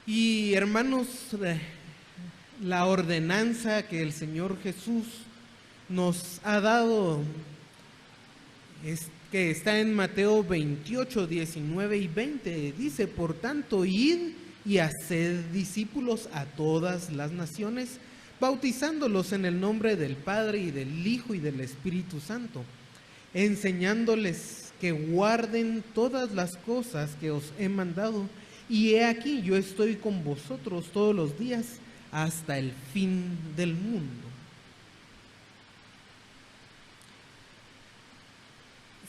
Y hermanos, la ordenanza que el Señor Jesús nos ha dado es que está en Mateo 28, 19 y 20. Dice: por tanto, id y haced discípulos a todas las naciones, bautizándolos en el nombre del Padre y del Hijo y del Espíritu Santo, enseñándoles que guarden todas las cosas que os he mandado. Y he aquí, yo estoy con vosotros todos los días hasta el fin del mundo.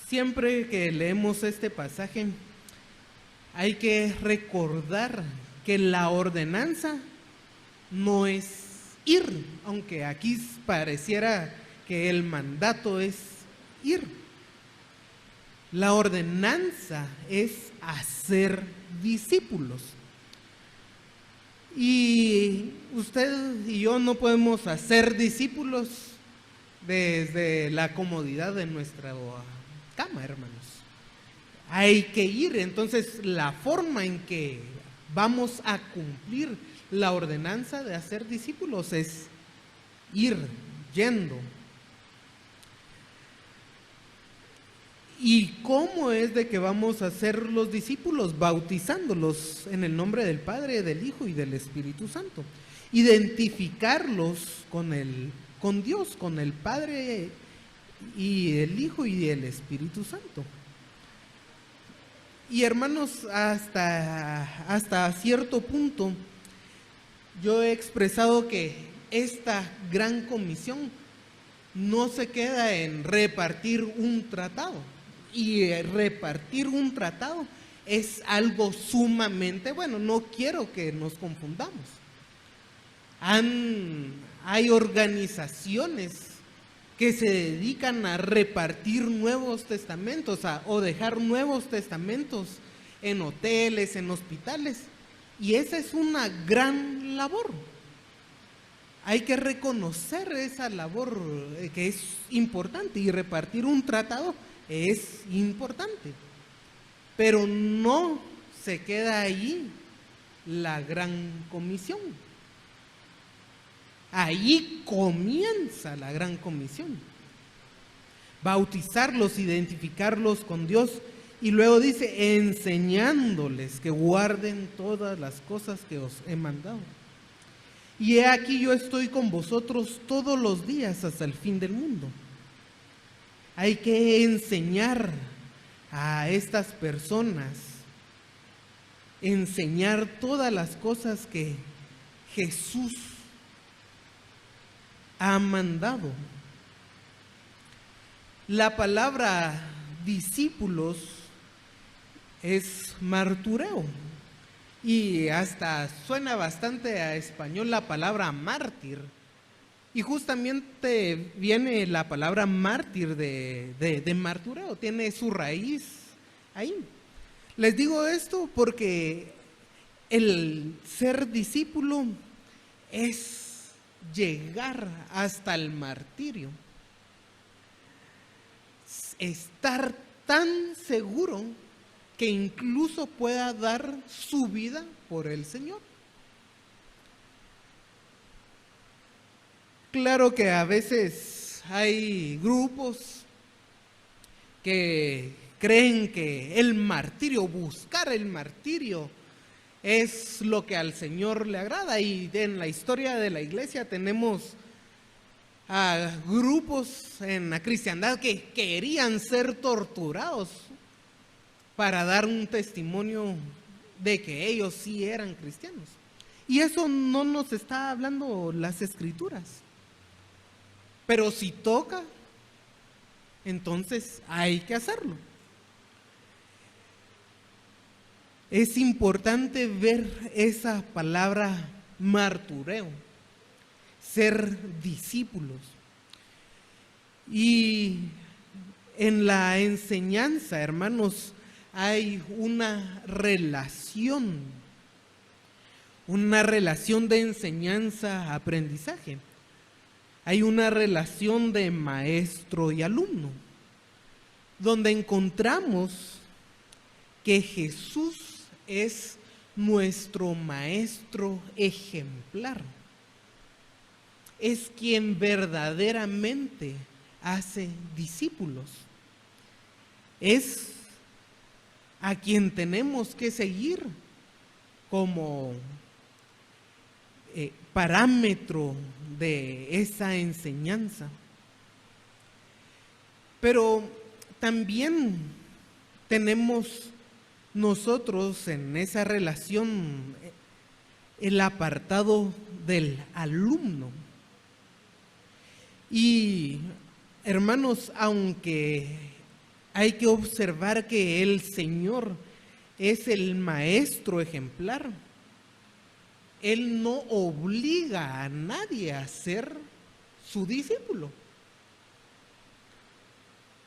Siempre que leemos este pasaje, hay que recordar que la ordenanza no es ir, aunque aquí pareciera que el mandato es ir. La ordenanza es hacer discípulos. Y usted y yo no podemos hacer discípulos desde la comodidad de nuestra cama, hermanos. Hay que ir. Entonces, la forma en que vamos a cumplir la ordenanza de hacer discípulos es ir, yendo. ¿Y cómo es de que vamos a ser los discípulos? Bautizándolos en el nombre del Padre, del Hijo y del Espíritu Santo. Identificarlos con Dios, con el Padre y el Hijo y el Espíritu Santo. Y hermanos, hasta cierto punto, yo he expresado que esta gran comisión no se queda en repartir un tratado. Y repartir un tratado es algo sumamente bueno. No quiero que nos confundamos. Hay organizaciones que se dedican a repartir nuevos testamentos o dejar nuevos testamentos en hoteles, en hospitales. Y esa es una gran labor. Hay que reconocer esa labor que es importante, y repartir un tratado es importante, pero no se queda ahí la gran comisión. Ahí comienza la gran comisión: bautizarlos, identificarlos con Dios, y luego dice: enseñándoles que guarden todas las cosas que os he mandado. Y he aquí, yo estoy con vosotros todos los días hasta el fin del mundo. Hay que enseñar a estas personas, enseñar todas las cosas que Jesús ha mandado. La palabra discípulos es martureo, y hasta suena bastante a español la palabra mártir. Y justamente viene la palabra mártir de martureo, tiene su raíz ahí. Les digo esto porque el ser discípulo es llegar hasta el martirio. Estar tan seguro que incluso pueda dar su vida por el Señor. Claro que a veces hay grupos que creen que el martirio, buscar el martirio, es lo que al Señor le agrada. Y en la historia de la iglesia tenemos a grupos en la cristiandad que querían ser torturados para dar un testimonio de que ellos sí eran cristianos. Y eso no nos está hablando las Escrituras. Pero si toca, entonces hay que hacerlo. Es importante ver esa palabra martureo, ser discípulos. Y en la enseñanza, hermanos, hay una relación de enseñanza-aprendizaje. Hay una relación de maestro y alumno, donde encontramos que Jesús es nuestro maestro ejemplar. Es quien verdaderamente hace discípulos. Es a quien tenemos que seguir como parámetro de esa enseñanza. Pero también tenemos nosotros en esa relación el apartado del alumno. Y hermanos, aunque hay que observar que el Señor es el maestro ejemplar, Él no obliga a nadie a ser su discípulo.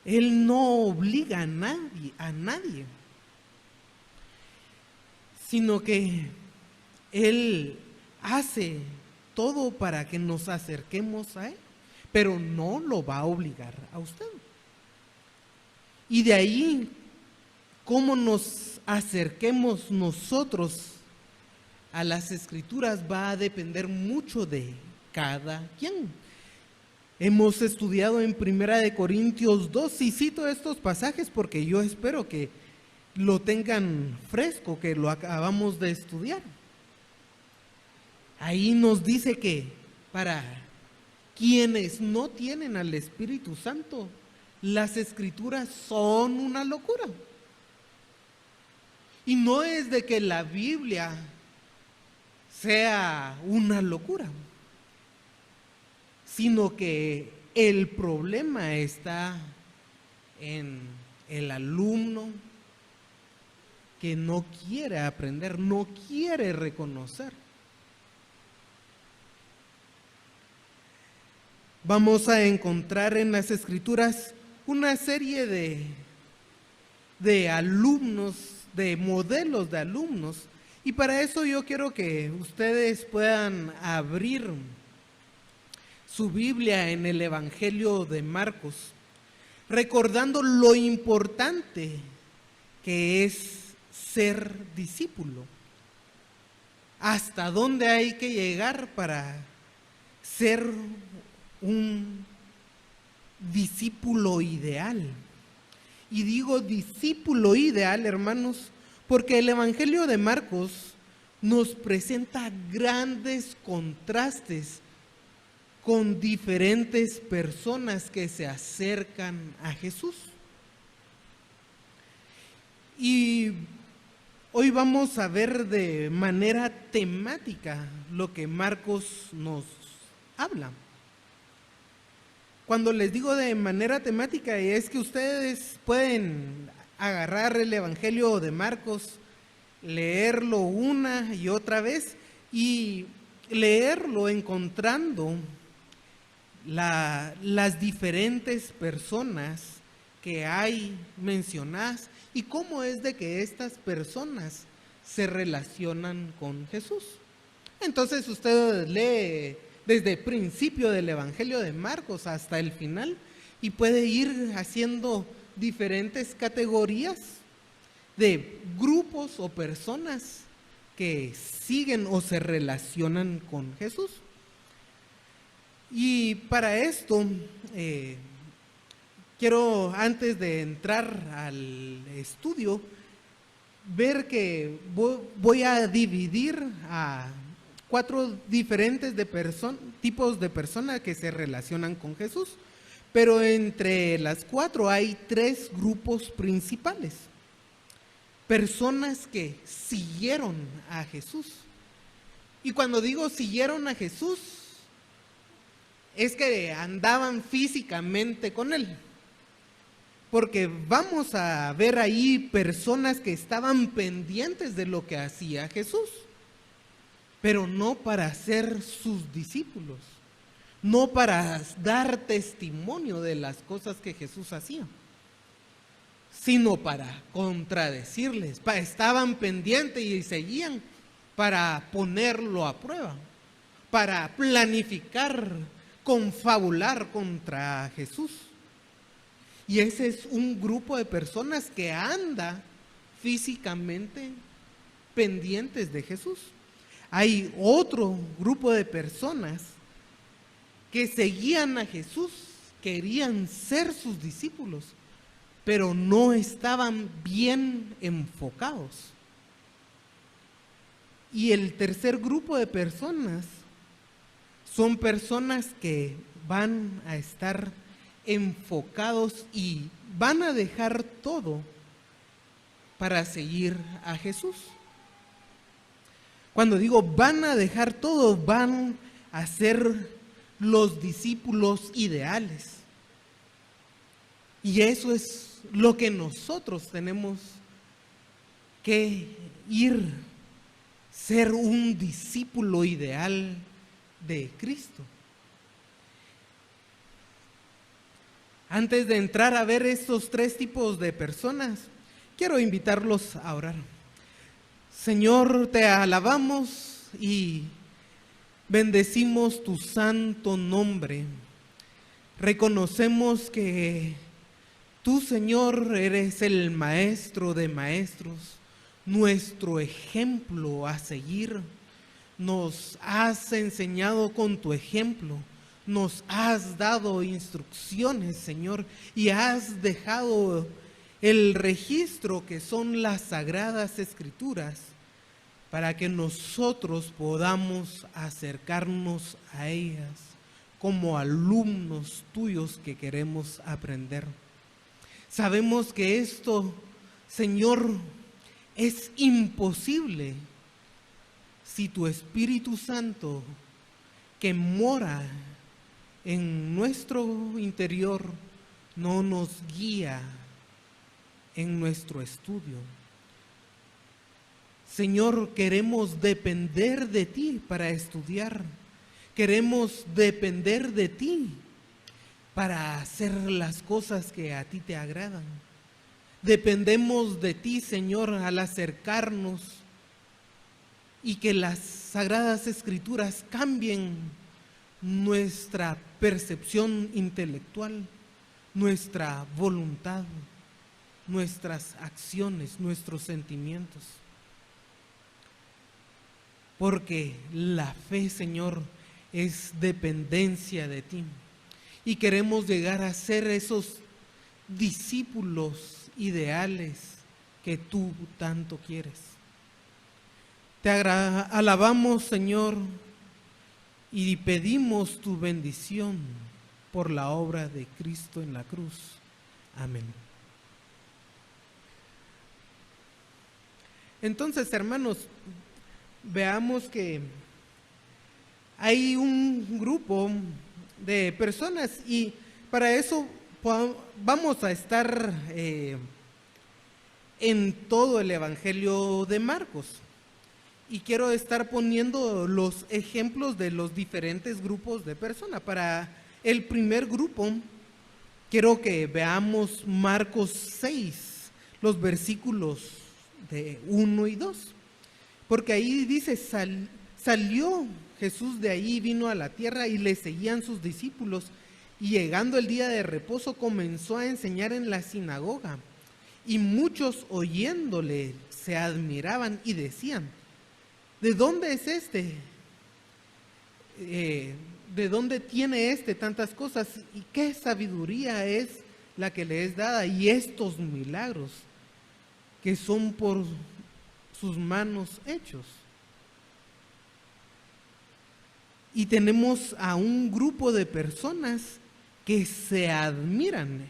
Él no obliga a nadie, sino que Él hace todo para que nos acerquemos a Él, pero no lo va a obligar a usted. Y de ahí, cómo nos acerquemos nosotros a las Escrituras va a depender mucho de cada quien. Hemos estudiado en 1 Corintios 2, y cito estos pasajes porque yo espero que lo tengan fresco, que lo acabamos de estudiar. Ahí nos dice que para quienes no tienen al Espíritu Santo, las Escrituras son una locura. Y no es de que la Biblia sea una locura, sino que el problema está en el alumno que no quiere aprender, no quiere reconocer. Vamos a encontrar en las Escrituras una serie de alumnos, de modelos de alumnos, y para eso yo quiero que ustedes puedan abrir su Biblia en el Evangelio de Marcos, recordando lo importante que es ser discípulo. ¿Hasta dónde hay que llegar para ser un discípulo ideal? Y digo discípulo ideal, hermanos, porque el Evangelio de Marcos nos presenta grandes contrastes con diferentes personas que se acercan a Jesús. Y hoy vamos a ver de manera temática lo que Marcos nos habla. Cuando les digo de manera temática, es que ustedes pueden agarrar el Evangelio de Marcos, leerlo una y otra vez y leerlo encontrando las diferentes personas que hay mencionadas y cómo es de que estas personas se relacionan con Jesús. Entonces usted lee desde el principio del Evangelio de Marcos hasta el final y puede ir haciendo diferentes categorías de grupos o personas que siguen o se relacionan con Jesús. Y para esto quiero, antes de entrar al estudio, ver que voy a dividir a 4 diferentes tipos de personas que se relacionan con Jesús, pero entre las 4 hay 3 grupos principales. Personas que siguieron a Jesús. Y cuando digo siguieron a Jesús, es que andaban físicamente con Él. Porque vamos a ver ahí personas que estaban pendientes de lo que hacía Jesús, pero no para ser sus discípulos, no para dar testimonio de las cosas que Jesús hacía, sino para contradecirles. Estaban pendientes y seguían para ponerlo a prueba, para planificar, confabular contra Jesús. Y ese es un grupo de personas que anda físicamente pendientes de Jesús. Hay otro grupo de personas que seguían a Jesús, querían ser sus discípulos, pero no estaban bien enfocados. Y el tercer grupo de personas son personas que van a estar enfocados y van a dejar todo para seguir a Jesús. Cuando digo van a dejar todo, van a ser los discípulos ideales. Y eso es lo que nosotros tenemos que ir, ser un discípulo ideal de Cristo. Antes de entrar a ver estos tres tipos de personas, quiero invitarlos a orar. Señor, te alabamos y bendecimos tu santo nombre. Reconocemos que tú, Señor, eres el maestro de maestros, nuestro ejemplo a seguir. Nos has enseñado con tu ejemplo, nos has dado instrucciones, Señor, y has dejado el registro que son las sagradas escrituras para que nosotros podamos acercarnos a ellas como alumnos tuyos que queremos aprender. Sabemos que esto, Señor, es imposible si tu Espíritu Santo, que mora en nuestro interior, no nos guía en nuestro estudio. Señor, queremos depender de ti para estudiar. Queremos depender de ti para hacer las cosas que a ti te agradan. Dependemos de ti, Señor, al acercarnos y que las sagradas escrituras cambien nuestra percepción intelectual, nuestra voluntad, nuestras acciones, nuestros sentimientos. Porque la fe, Señor, es dependencia de ti. Y queremos llegar a ser esos discípulos ideales que tú tanto quieres. Te alabamos, Señor, y pedimos tu bendición por la obra de Cristo en la cruz. Amén. Entonces, hermanos, veamos que hay un grupo de personas y para eso vamos a estar en todo el Evangelio de Marcos. Y quiero estar poniendo los ejemplos de los diferentes grupos de personas. Para el primer grupo, quiero que veamos Marcos 6, los versículos de 1 y 2. Porque ahí dice, salió Jesús de ahí, vino a la tierra y le seguían sus discípulos. Y llegando el día de reposo comenzó a enseñar en la sinagoga. Y muchos oyéndole se admiraban y decían, ¿de dónde es este? ¿De dónde tiene tantas cosas? ¿Y qué sabiduría es la que le es dada? Y estos milagros que son por sus manos hechos. Y tenemos a un grupo de personas que se admiran.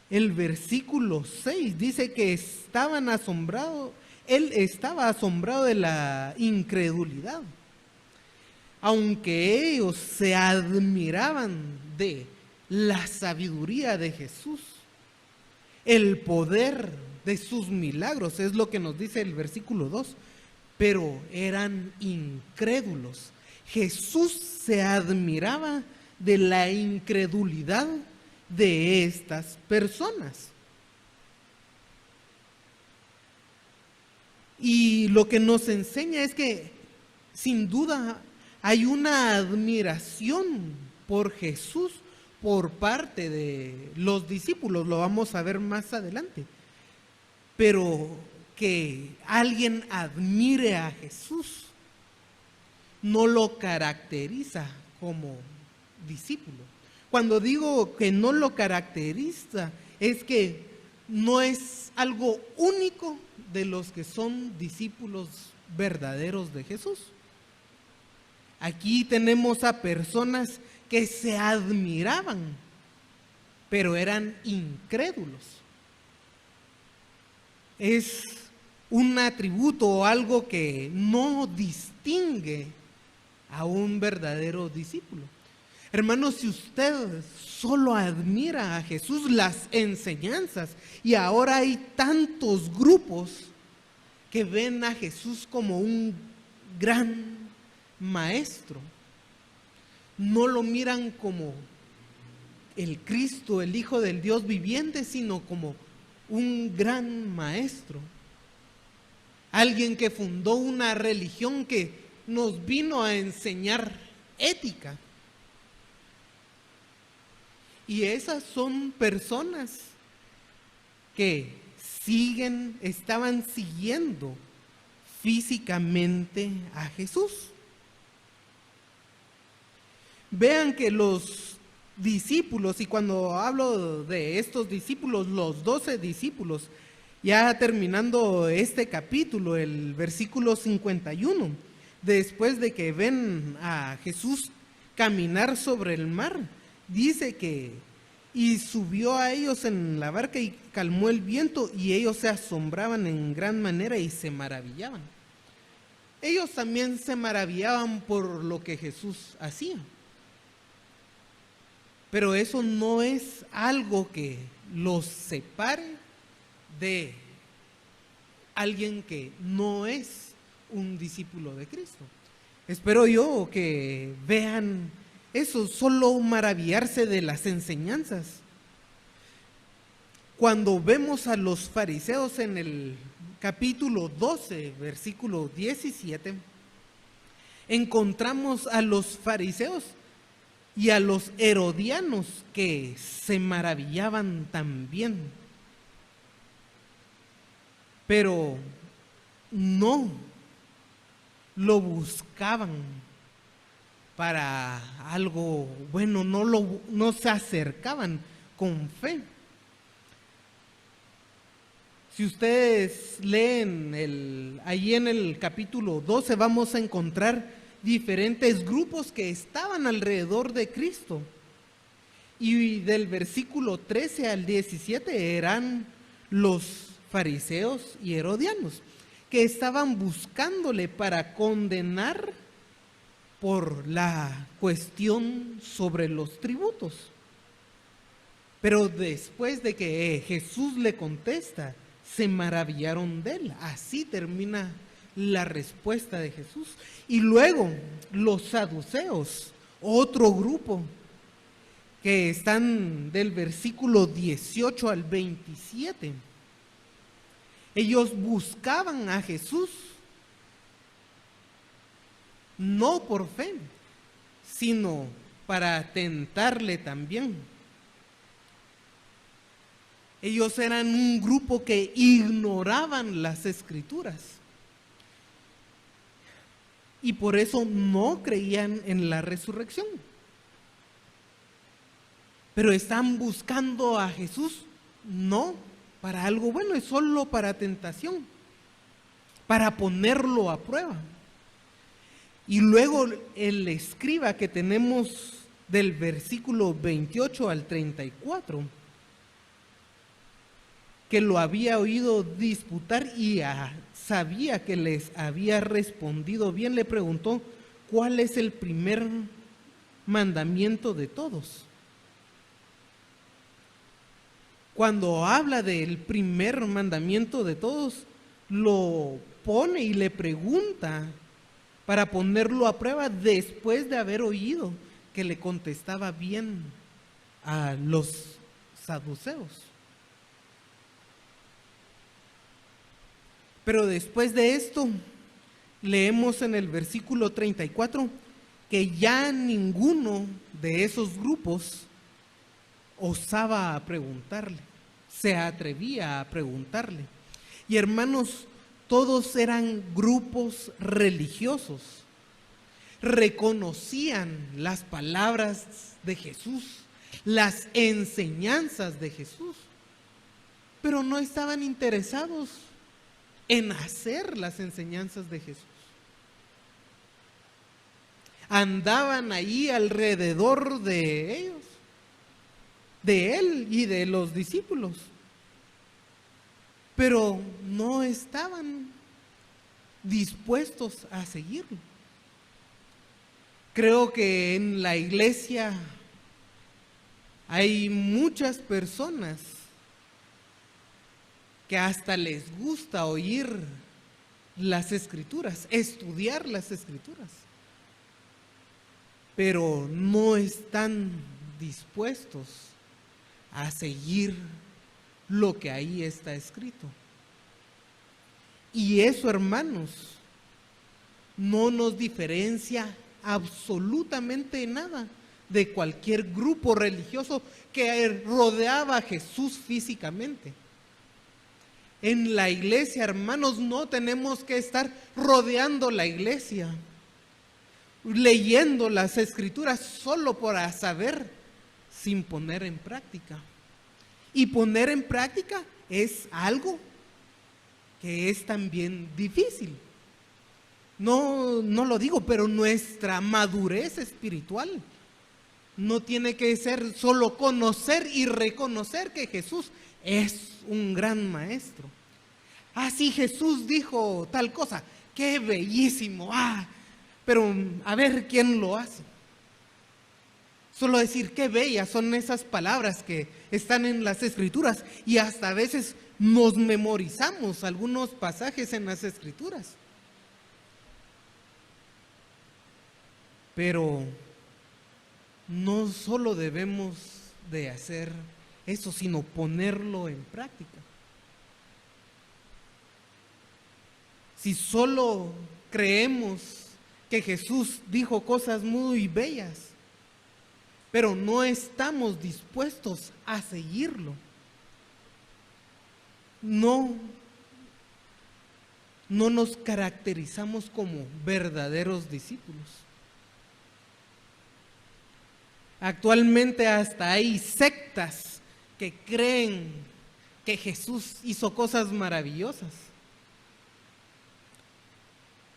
El versículo 6 dice que estaban asombrados. Él estaba asombrado de la incredulidad. Aunque ellos se admiraban de la sabiduría de Jesús, el poder de sus milagros, es lo que nos dice el versículo 2, pero eran incrédulos. Jesús se admiraba de la incredulidad de estas personas. Y lo que nos enseña es que sin duda hay una admiración por Jesús por parte de los discípulos, lo vamos a ver más adelante. Pero que alguien admire a Jesús no lo caracteriza como discípulo. Cuando digo que no lo caracteriza, es que no es algo único de los que son discípulos verdaderos de Jesús. Aquí tenemos a personas que se admiraban, pero eran incrédulos. Es un atributo o algo que no distingue a un verdadero discípulo. Hermanos, si usted solo admira a Jesús, las enseñanzas, y ahora hay tantos grupos que ven a Jesús como un gran maestro, no lo miran como el Cristo, el Hijo del Dios viviente, sino como un gran maestro, alguien que fundó una religión que nos vino a enseñar ética. Y esas son personas que estaban siguiendo físicamente a Jesús. Vean que los discípulos, y cuando hablo de estos discípulos, los 12 discípulos, ya terminando este capítulo, el versículo 51, después de que ven a Jesús caminar sobre el mar, dice que y subió a ellos en la barca y calmó el viento, y ellos se asombraban en gran manera y se maravillaban. Ellos también se maravillaban por lo que Jesús hacía. Pero eso no es algo que los separe de alguien que no es un discípulo de Cristo. Espero yo que vean eso, solo maravillarse de las enseñanzas. Cuando vemos a los fariseos en el capítulo 12, versículo 17, encontramos a los fariseos y a los herodianos que se maravillaban también, pero no lo buscaban para algo bueno, no se acercaban con fe. Si ustedes leen ahí en el capítulo 12, vamos a encontrar diferentes grupos que estaban alrededor de Cristo. Y del versículo 13 al 17 eran los fariseos y herodianos, que estaban buscándole para condenar por la cuestión sobre los tributos. Pero después de que Jesús le contesta, se maravillaron de él. Así termina la respuesta de Jesús. Y luego los saduceos, otro grupo, que están del versículo 18 al 27. Ellos buscaban a Jesús no por fe, sino para tentarle también. Ellos eran un grupo que ignoraban las Escrituras y por eso no creían en la resurrección. Pero están buscando a Jesús no para algo bueno, es solo para tentación, para ponerlo a prueba. Y luego el escriba que tenemos del versículo 28 al 34, que lo había oído disputar y sabía que les había respondido bien, le preguntó: ¿cuál es el primer mandamiento de todos? Cuando habla del primer mandamiento de todos, lo pone y le pregunta para ponerlo a prueba después de haber oído que le contestaba bien a los saduceos. Pero después de esto, leemos en el versículo 34 que ya ninguno de esos grupos osaba preguntarle, se atrevía a preguntarle. Y hermanos, todos eran grupos religiosos, reconocían las palabras de Jesús, las enseñanzas de Jesús, pero no estaban interesados en hacer las enseñanzas de Jesús. Andaban ahí alrededor de ellos, de él y de los discípulos, pero no estaban dispuestos a seguirlo. Creo que en la iglesia hay muchas personas que hasta les gusta oír las escrituras, estudiar las escrituras, pero no están dispuestos a seguir lo que ahí está escrito. Y eso, hermanos, no nos diferencia absolutamente nada de cualquier grupo religioso que rodeaba a Jesús físicamente. En la iglesia, hermanos, no tenemos que estar rodeando la iglesia, leyendo las escrituras solo para saber, sin poner en práctica. Y poner en práctica es algo que es también difícil. No lo digo, pero nuestra madurez espiritual no tiene que ser solo conocer y reconocer que Jesús es un gran maestro. Sí, Jesús dijo tal cosa, qué bellísimo, pero a ver quién lo hace. Solo decir qué bellas son esas palabras que están en las escrituras, y hasta a veces nos memorizamos algunos pasajes en las escrituras. Pero no solo debemos de hacer eso, sino ponerlo en práctica. Si solo creemos que Jesús dijo cosas muy bellas, pero no estamos dispuestos a seguirlo, no nos caracterizamos como verdaderos discípulos. Actualmente hasta hay sectas que creen que Jesús hizo cosas maravillosas,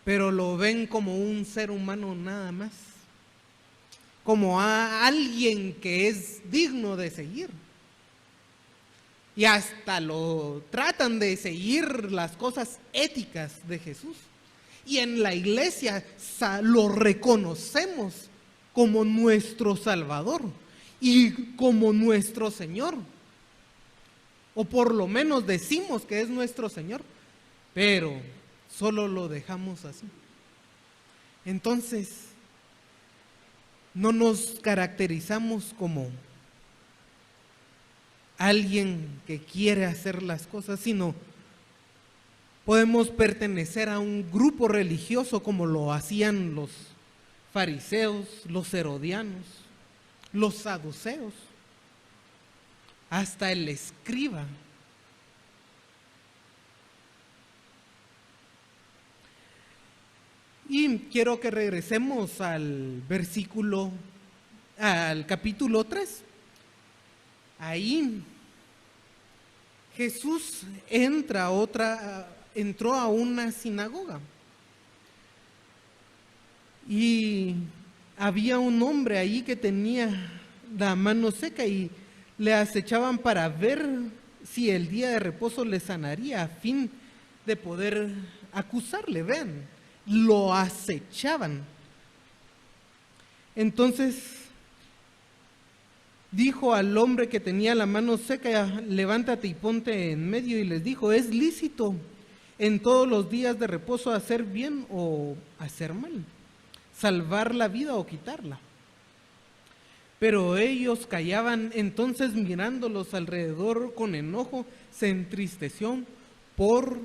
pero lo ven como un ser humano nada más, como a alguien que es digno de seguir. Y hasta lo tratan de seguir las cosas éticas de Jesús. Y en la iglesia lo reconocemos como nuestro Salvador y como nuestro Señor. O por lo menos decimos que es nuestro Señor, pero solo lo dejamos así. Entonces, no nos caracterizamos como alguien que quiere hacer las cosas, sino podemos pertenecer a un grupo religioso como lo hacían los fariseos, los herodianos, los saduceos, hasta el escriba. Y quiero que regresemos al capítulo 3. Ahí Jesús entró a una sinagoga y había un hombre ahí que tenía la mano seca y le acechaban para ver si el día de reposo le sanaría, a fin de poder acusarle. Vean, lo acechaban. Entonces dijo al hombre que tenía la mano seca: levántate y ponte en medio. Y les dijo: ¿es lícito en todos los días de reposo hacer bien o hacer mal? ¿Salvar la vida o quitarla? Pero ellos callaban. Entonces, mirándolos alrededor con enojo, se entristeció por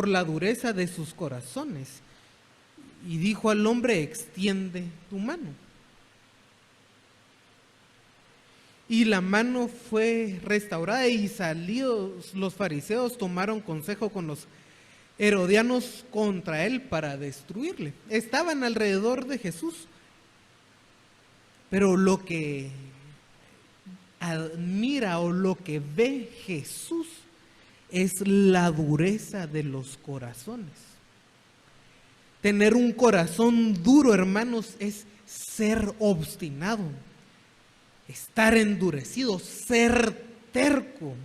la dureza de sus corazones, y dijo al hombre: extiende tu mano. Y la mano fue restaurada, y salidos los fariseos tomaron consejo con los herodianos contra él para destruirle. Estaban alrededor de Jesús, pero lo que admira o lo que ve Jesús es la dureza de los corazones. Tener un corazón duro, hermanos, es ser obstinado, estar endurecido, ser terco.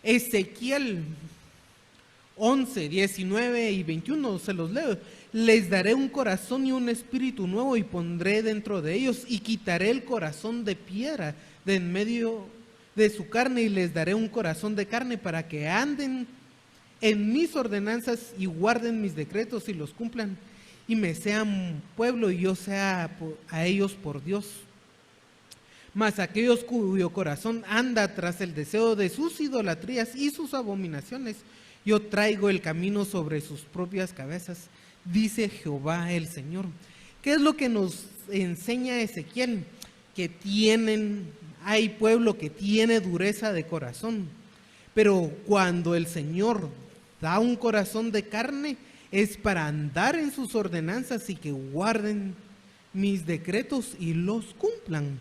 Ezequiel 11, 19 y 21, se los leo. Les daré un corazón y un espíritu nuevo y pondré dentro de ellos y quitaré el corazón de piedra de en medio de su carne y les daré un corazón de carne para que anden en mis ordenanzas y guarden mis decretos y los cumplan y me sean pueblo y yo sea a ellos por Dios. Mas aquellos cuyo corazón anda tras el deseo de sus idolatrías y sus abominaciones, yo traigo el camino sobre sus propias cabezas, dice Jehová el Señor. ¿Qué es lo que nos enseña Ezequiel? Que hay pueblo que tiene dureza de corazón, pero cuando el Señor da un corazón de carne, es para andar en sus ordenanzas y que guarden mis decretos y los cumplan.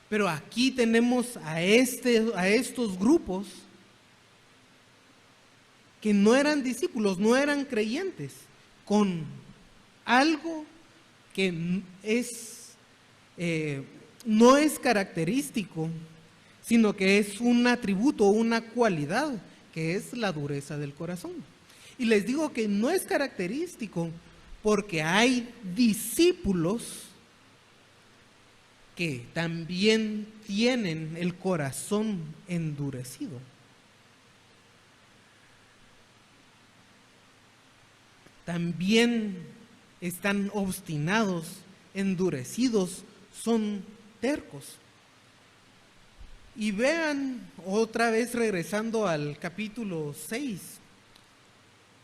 Pero aquí tenemos a estos grupos que no eran discípulos, no eran creyentes, con algo que no es característico, sino que es un atributo, una cualidad, que es la dureza del corazón. Y les digo que no es característico porque hay discípulos que también tienen el corazón endurecido. También están obstinados, endurecidos, son tercos. Y vean, otra vez regresando al capítulo 6,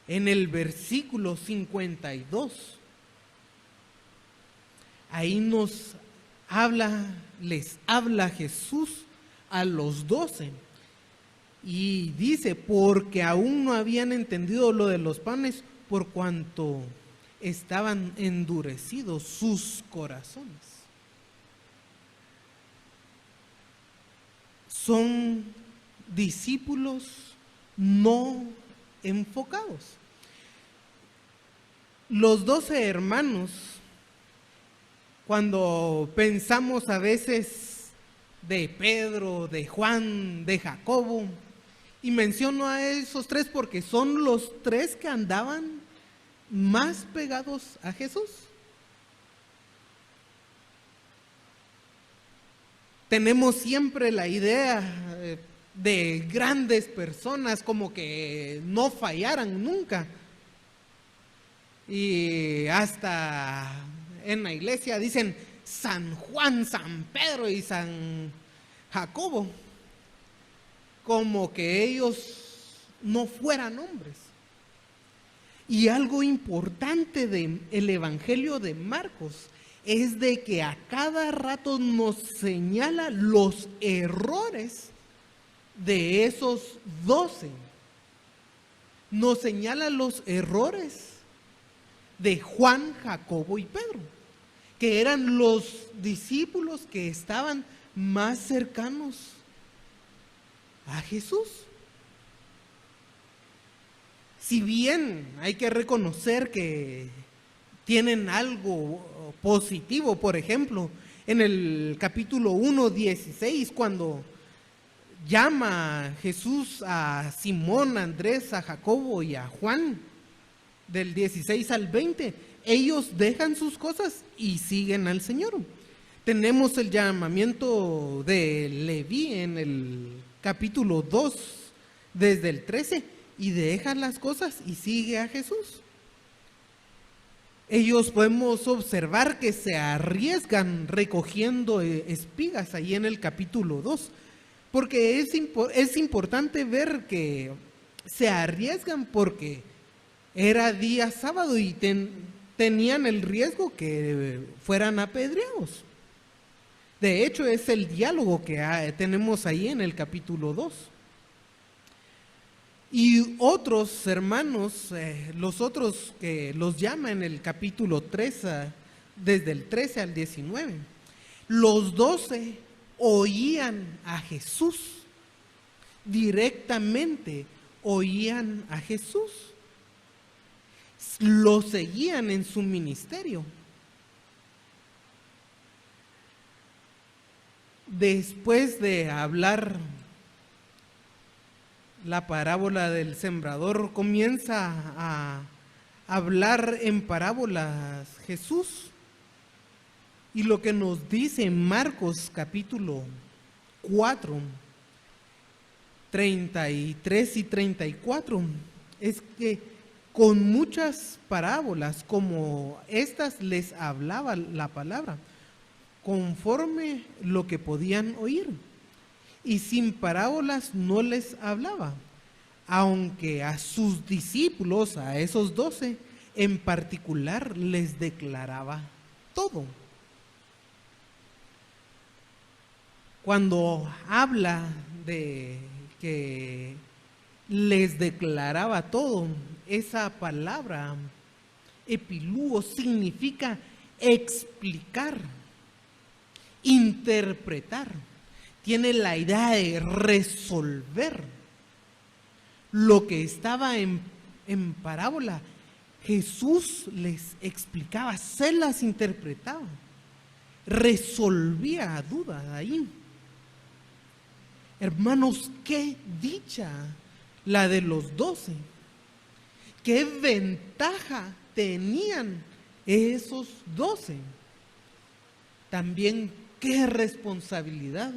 en el versículo 52, ahí les habla Jesús a los 12 y dice, porque aún no habían entendido lo de los panes por cuanto estaban endurecidos sus corazones. Son discípulos no enfocados. Los 12 hermanos, cuando pensamos a veces de Pedro, de Juan, de Jacobo, y menciono a esos tres porque son los tres que andaban más pegados a Jesús. Tenemos siempre la idea de grandes personas como que no fallaran nunca. Y hasta en la iglesia dicen San Juan, San Pedro y San Jacobo, como que ellos no fueran hombres. Y algo importante del Evangelio de Marcos es de que a cada rato nos señala los errores de esos 12. Nos señala los errores de Juan, Jacobo y Pedro, que eran los discípulos que estaban más cercanos a Jesús. Si bien hay que reconocer que tienen algo positivo, por ejemplo, en el capítulo 1, 16, cuando llama Jesús a Simón, a Andrés, a Jacobo y a Juan, del 16 al 20, ellos dejan sus cosas y siguen al Señor. Tenemos el llamamiento de Leví en el capítulo 2, desde el 13, y dejan las cosas y sigue a Jesús. Ellos podemos observar que se arriesgan recogiendo espigas ahí en el capítulo 2, porque es importante ver que se arriesgan porque era día sábado y tenían el riesgo que fueran apedreados. De hecho, es el diálogo que tenemos ahí en el capítulo 2. Y otros hermanos, los otros que los llama en el capítulo 3, desde el 13 al 19, los 12 oían a Jesús, directamente oían a Jesús, lo seguían en su ministerio. Después de hablar la parábola del sembrador, comienza a hablar en parábolas Jesús. Y lo que nos dice Marcos capítulo 4, 33 y 34, es que con muchas parábolas como estas les hablaba la palabra, conforme lo que podían oír, y sin parábolas no les hablaba, aunque a sus discípulos, a esos 12 en particular, les declaraba todo. Cuando habla de que les declaraba todo, esa palabra epilúo significa explicar, interpretar. Tiene la idea de resolver lo que estaba en parábola. Jesús les explicaba, se las interpretaba, resolvía dudas ahí. Hermanos, qué dicha la de los 12. Qué ventaja tenían esos 12. También qué responsabilidad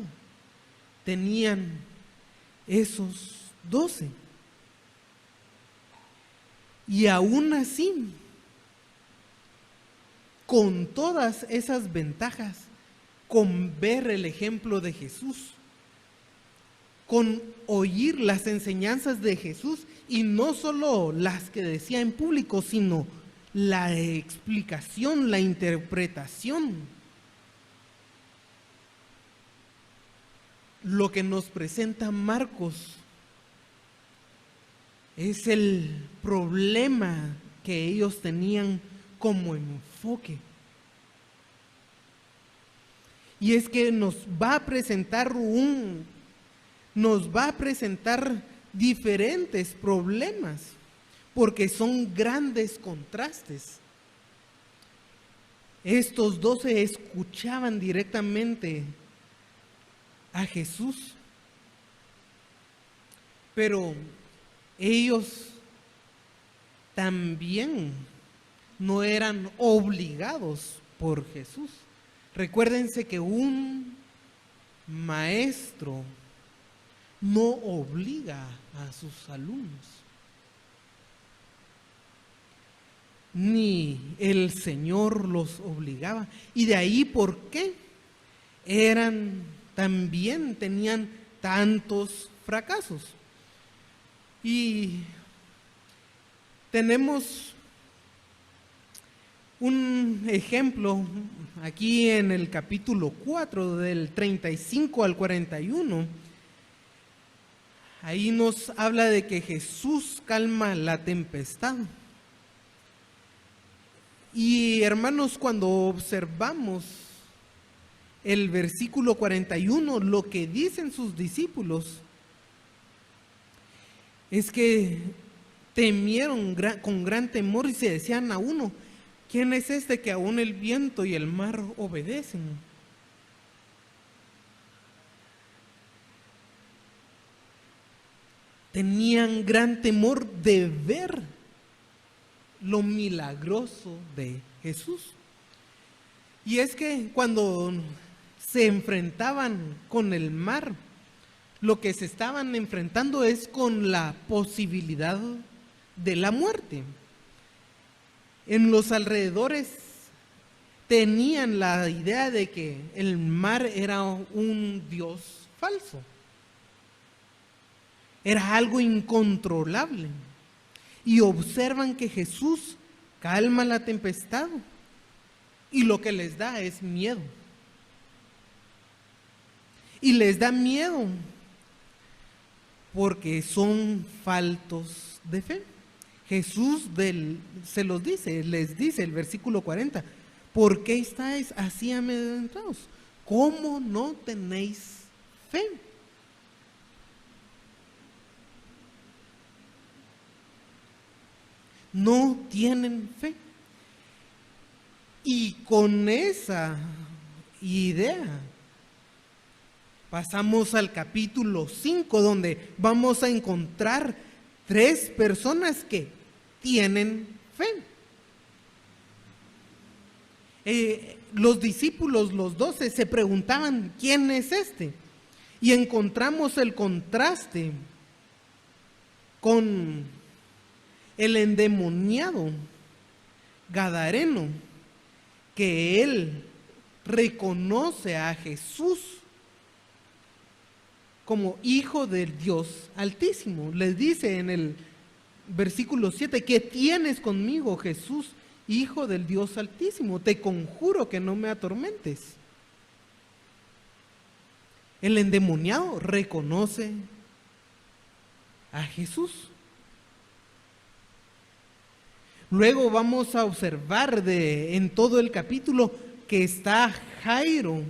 tenían esos 12. Y aún así, con todas esas ventajas, con ver el ejemplo de Jesús, con oír las enseñanzas de Jesús, y no solo las que decía en público, sino la explicación, la interpretación. Lo que nos presenta Marcos es el problema que ellos tenían como enfoque. Y es que nos va a presentar diferentes problemas, porque son grandes contrastes. Estos 12 escuchaban directamente a Jesús, pero ellos también no eran obligados por Jesús. Recuérdense que un maestro no obliga a sus alumnos, ni el Señor los obligaba. Y de ahí por qué también tenían tantos fracasos. Y tenemos un ejemplo aquí en el capítulo 4, del 35 al 41. Ahí nos habla de que Jesús calma la tempestad. Y hermanos, cuando observamos el versículo 41, lo que dicen sus discípulos es que temieron con gran temor y se decían a uno: ¿quién es este que aún el viento y el mar obedecen? Tenían gran temor de ver lo milagroso de Jesús. Y es que cuando se enfrentaban con el mar, lo que se estaban enfrentando es con la posibilidad de la muerte. En los alrededores tenían la idea de que el mar era un dios falso, era algo incontrolable, y observan que Jesús calma la tempestad y lo que les da es miedo. y les da miedo porque son faltos de fe. Jesús se los dice, les dice el versículo 40, ¿por qué estáis así amedrentados? ¿Cómo no tenéis fe? No tienen fe. Y con esa idea pasamos al capítulo 5, donde vamos a encontrar 3 personas que tienen fe. Los discípulos, los 12, se preguntaban, ¿quién es este? Y encontramos el contraste con el endemoniado gadareno, que él reconoce a Jesús como Hijo del Dios Altísimo. Les dice en el versículo 7, ¿qué tienes conmigo, Jesús, Hijo del Dios Altísimo? Te conjuro que no me atormentes. El endemoniado reconoce a Jesús. Luego vamos a observar en todo el capítulo que está Jairo,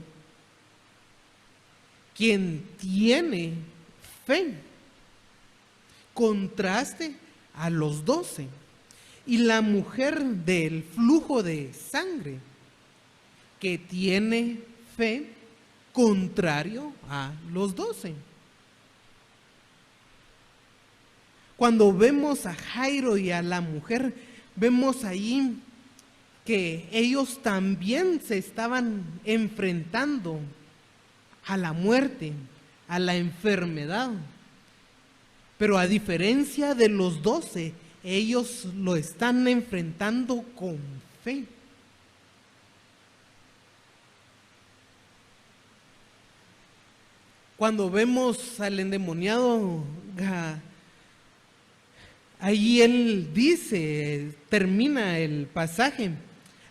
quien tiene fe, contraste a los 12, y la mujer del flujo de sangre, que tiene fe, contrario a los 12. Cuando vemos a Jairo y a la mujer, vemos ahí que ellos también se estaban enfrentando a la muerte, a la enfermedad. Pero a diferencia de los 12, ellos lo están enfrentando con fe. Cuando vemos al endemoniado, ahí él dice, termina el pasaje,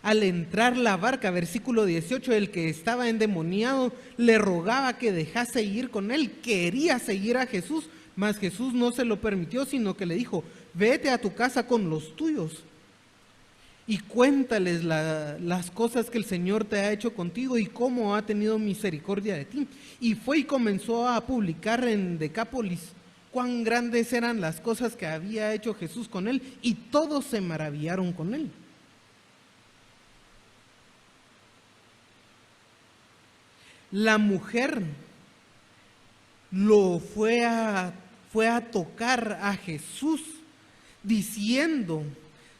al entrar la barca, versículo 18, el que estaba endemoniado le rogaba que dejase ir con él, quería seguir a Jesús, mas Jesús no se lo permitió, sino que le dijo, vete a tu casa con los tuyos y cuéntales las cosas que el Señor te ha hecho contigo y cómo ha tenido misericordia de ti. Y fue y comenzó a publicar en Decápolis cuán grandes eran las cosas que había hecho Jesús con él, y todos se maravillaron con él. La mujer fue a tocar a Jesús diciendo,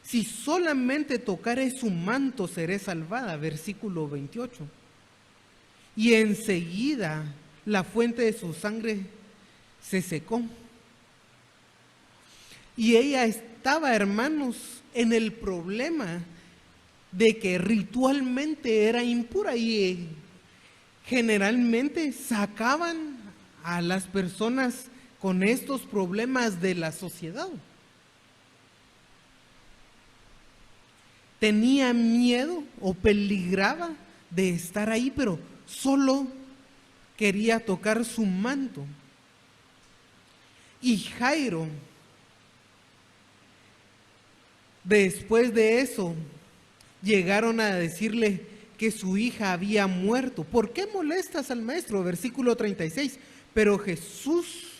si solamente tocaré su manto seré salvada, versículo 28. Y enseguida la fuente de su sangre se secó. Y ella estaba, hermanos, en el problema de que ritualmente era impura y generalmente sacaban a las personas con estos problemas de la sociedad. Tenía miedo o peligraba de estar ahí, pero solo quería tocar su manto. Y Jairo, después de eso, llegaron a decirle que su hija había muerto. ¿Por qué molestas al maestro? Versículo 36. Pero Jesús,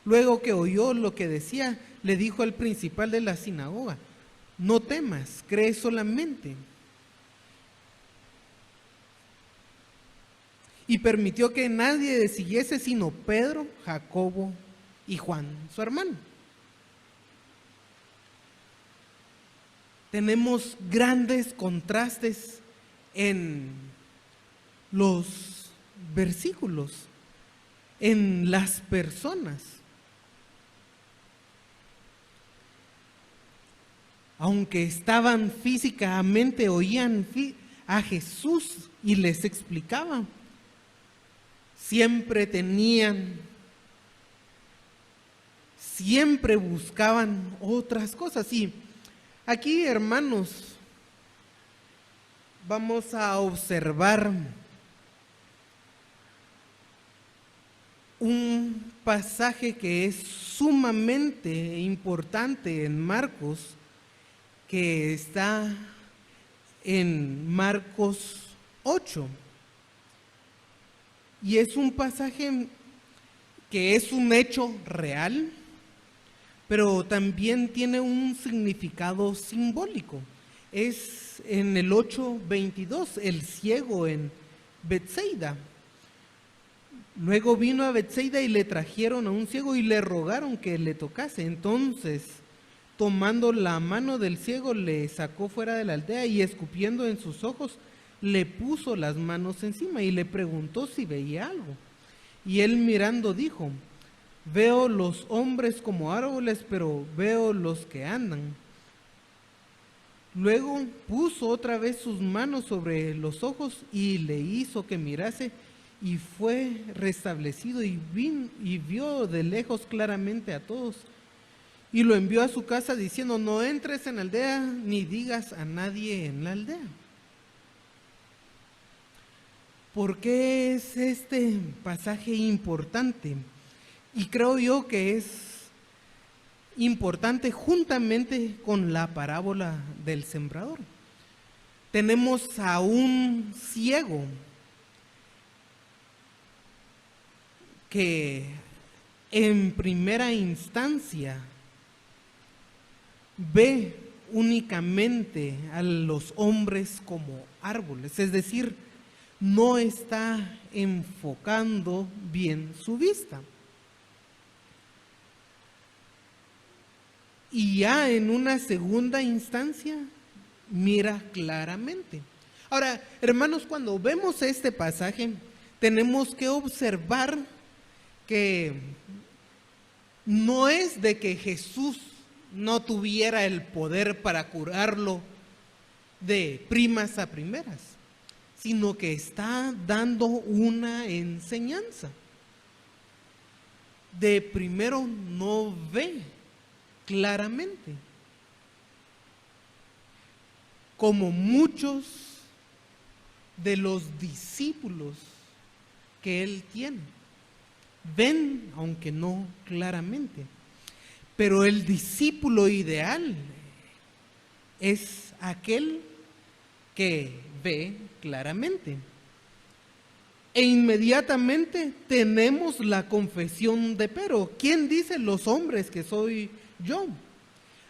luego que oyó lo que decía, le dijo al principal de la sinagoga, no temas, cree solamente. Y permitió que nadie le siguiese sino Pedro, Jacobo y Juan, su hermano. Tenemos grandes contrastes en los versículos, en las personas. Aunque estaban físicamente, oían a Jesús y les explicaba, siempre buscaban otras cosas. Y aquí, hermanos, vamos a observar un pasaje que es sumamente importante en Marcos, que está en Marcos 8. Y es un pasaje que es un hecho real, pero también tiene un significado simbólico. Es en el 8:22, el ciego en Betsaida. Luego vino a Betsaida y le trajeron a un ciego y le rogaron que le tocase. Entonces, tomando la mano del ciego, le sacó fuera de la aldea y escupiendo en sus ojos, le puso las manos encima y le preguntó si veía algo. Y él mirando dijo: veo los hombres como árboles, pero veo los que andan. Luego puso otra vez sus manos sobre los ojos y le hizo que mirase, y fue restablecido y vio de lejos claramente a todos. Y lo envió a su casa diciendo: no entres en la aldea ni digas a nadie en la aldea. ¿Por qué es este pasaje importante? Y creo yo que es importante juntamente con la parábola del sembrador. Tenemos a un ciego que en primera instancia ve únicamente a los hombres como árboles, es decir, no está enfocando bien su vista. Y ya en una segunda instancia mira claramente. Ahora, hermanos, cuando vemos este pasaje, tenemos que observar que no es de que Jesús no tuviera el poder para curarlo de primas a primeras, sino que está dando una enseñanza. De primero no ve claramente, como muchos de los discípulos que él tiene. Ven, aunque no claramente. Pero el discípulo ideal es aquel que ve claramente. E inmediatamente tenemos la confesión de Pedro. ¿Quién dice los hombres que soy yo?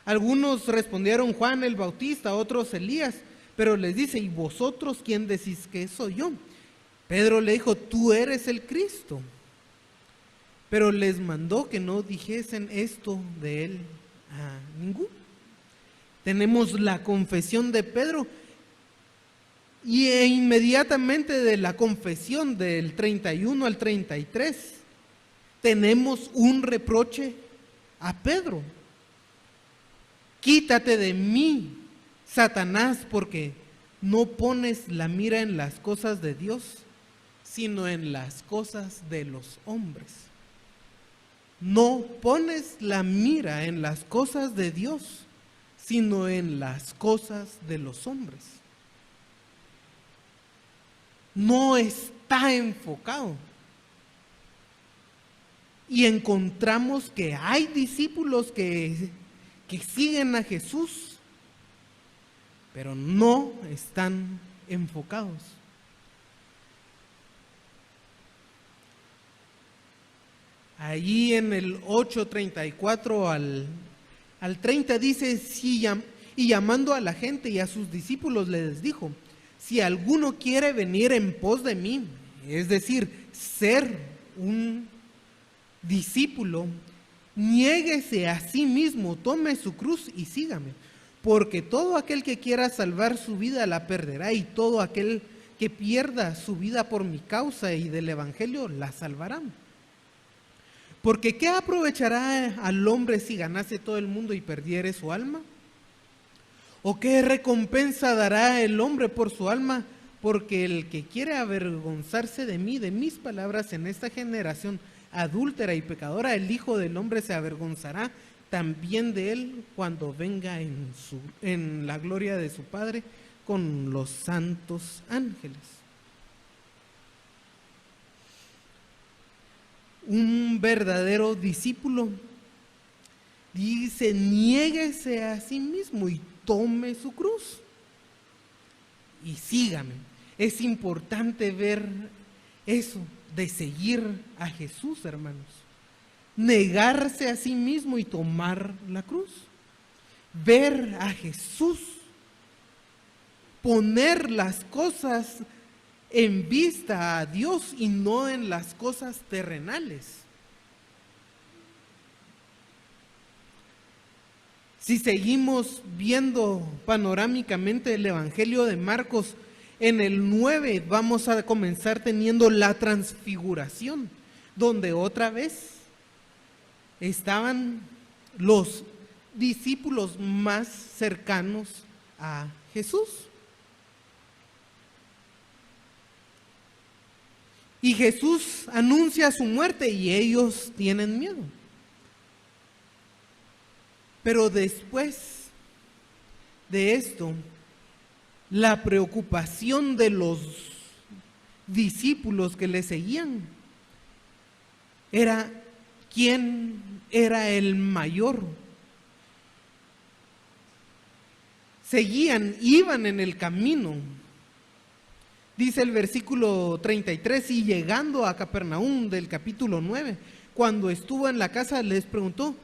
Algunos respondieron: Juan el Bautista, otros Elías. Pero les dice: ¿y vosotros quién decís que soy yo? Pedro le dijo: tú eres el Cristo. Pero les mandó que no dijesen esto de él a ninguno. Tenemos la confesión de Pedro, y inmediatamente de la confesión del 31 al 33 tenemos un reproche a Pedro: quítate de mí, Satanás, porque no pones la mira en las cosas de Dios, sino en las cosas de los hombres. No pones la mira en las cosas de Dios, sino en las cosas de los hombres. No está enfocado. Y encontramos que hay discípulos que siguen a Jesús, pero no están enfocados. Allí en el 8:34 al 30 dice: y llamando a la gente y a sus discípulos les dijo: si alguno quiere venir en pos de mí, es decir, ser un discípulo, niéguese a sí mismo, tome su cruz y sígame. Porque todo aquel que quiera salvar su vida la perderá, y todo aquel que pierda su vida por mi causa y del evangelio la salvará. Porque ¿qué aprovechará al hombre si ganase todo el mundo y perdiere su alma? ¿O qué recompensa dará el hombre por su alma? Porque el que quiere avergonzarse de mí, de mis palabras en esta generación adúltera y pecadora, el Hijo del Hombre se avergonzará también de él cuando venga en la gloria de su Padre con los santos ángeles. un verdadero discípulo, dice, niéguese a sí mismo y tome su cruz y sígame. Es importante ver eso de seguir a Jesús, hermanos. Negarse a sí mismo y tomar la cruz. Ver a Jesús. Poner las cosas en vista a Dios y no en las cosas terrenales. Si seguimos viendo panorámicamente el Evangelio de Marcos, en el 9 vamos a comenzar teniendo la transfiguración, donde otra vez estaban los discípulos más cercanos a Jesús. Y Jesús anuncia su muerte y ellos tienen miedo. Pero después de esto, la preocupación de los discípulos que le seguían era quién era el mayor. Seguían, iban en el camino. Dice el versículo 33, y llegando a Capernaum del capítulo 9, cuando estuvo en la casa les preguntó,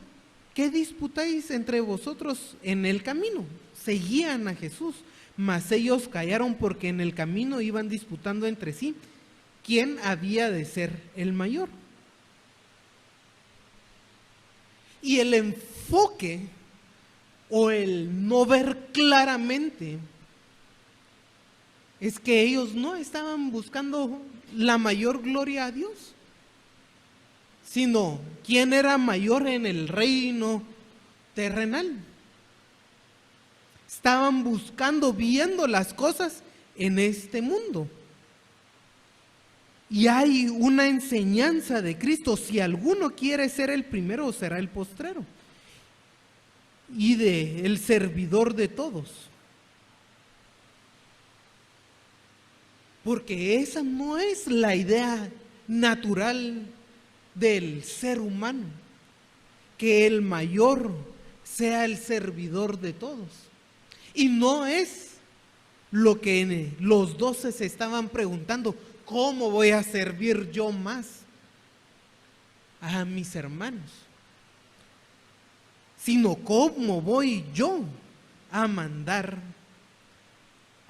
¿qué disputáis entre vosotros en el camino? Seguían a Jesús, mas ellos callaron porque en el camino iban disputando entre sí quién había de ser el mayor. Y el enfoque o el no ver claramente es que ellos no estaban buscando la mayor gloria a Dios, sino quién era mayor en el reino terrenal. Estaban buscando, viendo las cosas en este mundo. Y hay una enseñanza de Cristo: si alguno quiere ser el primero, será el postrero y el servidor de todos. Porque esa no es la idea natural del ser humano, que el mayor sea el servidor de todos. Y no es lo que los 12 se estaban preguntando: ¿cómo voy a servir yo más a mis hermanos? Sino cómo voy yo a mandar